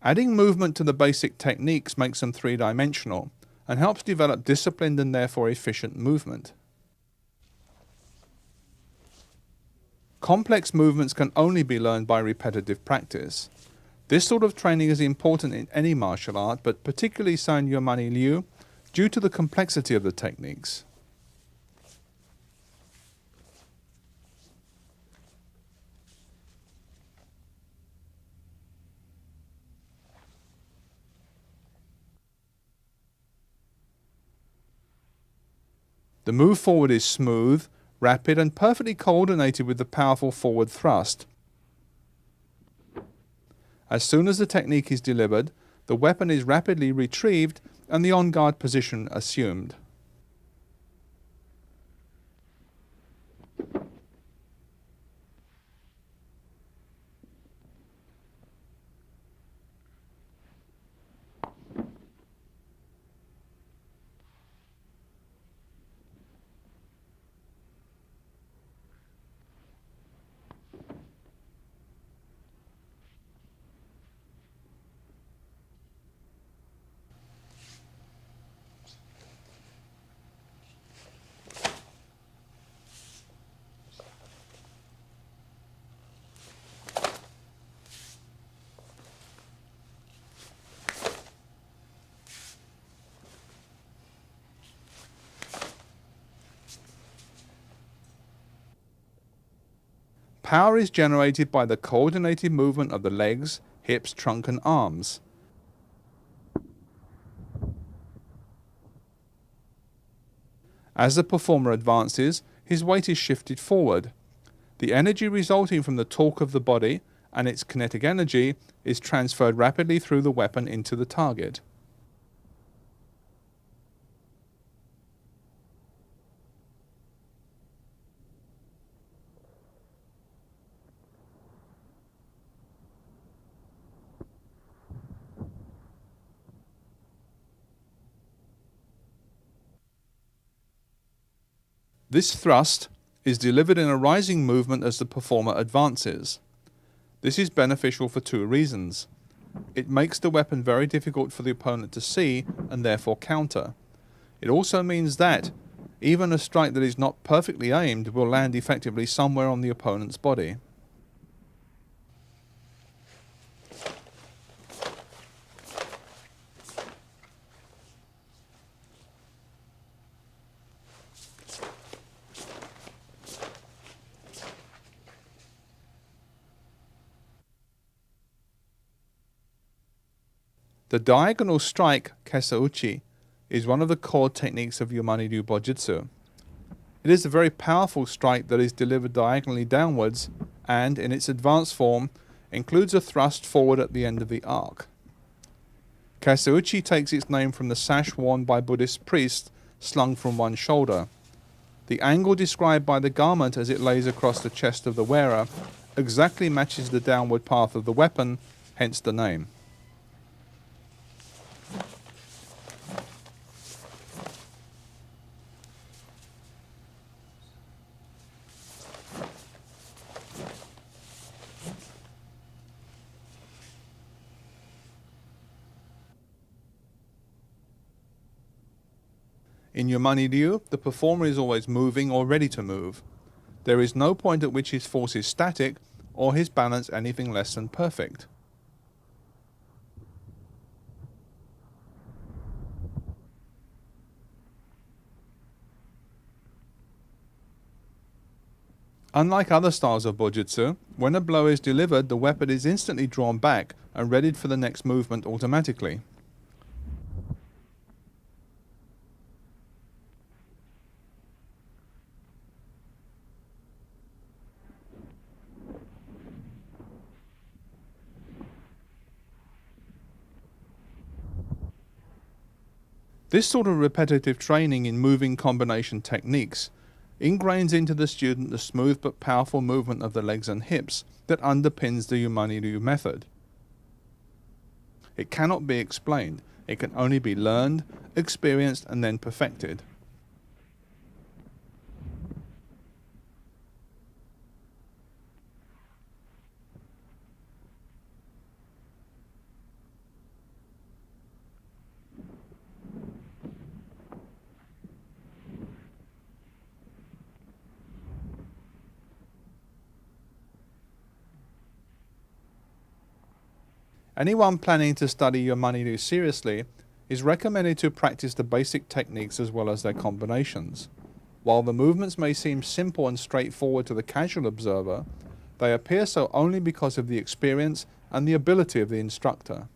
Adding movement to the basic techniques makes them three-dimensional and helps develop disciplined and therefore efficient movement. Complex movements can only be learned by repetitive practice. This sort of training is important in any martial art, but particularly so in Yamanni-Ryu due to the complexity of the techniques. The move forward is smooth, rapid and perfectly coordinated with the powerful forward thrust. As soon as the technique is delivered, the weapon is rapidly retrieved and the on-guard position assumed. Power is generated by the coordinated movement of the legs, hips, trunk and arms. As the performer advances, his weight is shifted forward. The energy resulting from the torque of the body and its kinetic energy is transferred rapidly through the weapon into the target. This thrust is delivered in a rising movement as the performer advances. This is beneficial for two reasons. It makes the weapon very difficult for the opponent to see and therefore counter. It also means that even a strike that is not perfectly aimed will land effectively somewhere on the opponent's body. The diagonal strike, kesauchi, is one of the core techniques of Yamanni-Ryu Bojutsu. It is a very powerful strike that is delivered diagonally downwards and, in its advanced form, includes a thrust forward at the end of the arc. Kesauchi takes its name from the sash worn by Buddhist priests slung from one shoulder. The angle described by the garment as it lays across the chest of the wearer exactly matches the downward path of the weapon, hence the name. In Yamanni-Ryu, the performer is always moving or ready to move. There is no point at which his force is static or his balance anything less than perfect. Unlike other styles of Bojutsu, when a blow is delivered, the weapon is instantly drawn back and readied for the next movement automatically. This sort of repetitive training in moving combination techniques ingrains into the student the smooth but powerful movement of the legs and hips that underpins the Yamanni-Ryu method. It cannot be explained. It can only be learned, experienced, and then perfected. Anyone planning to study Yamanni-Ryu seriously is recommended to practice the basic techniques as well as their combinations. While the movements may seem simple and straightforward to the casual observer, they appear so only because of the experience and the ability of the instructor.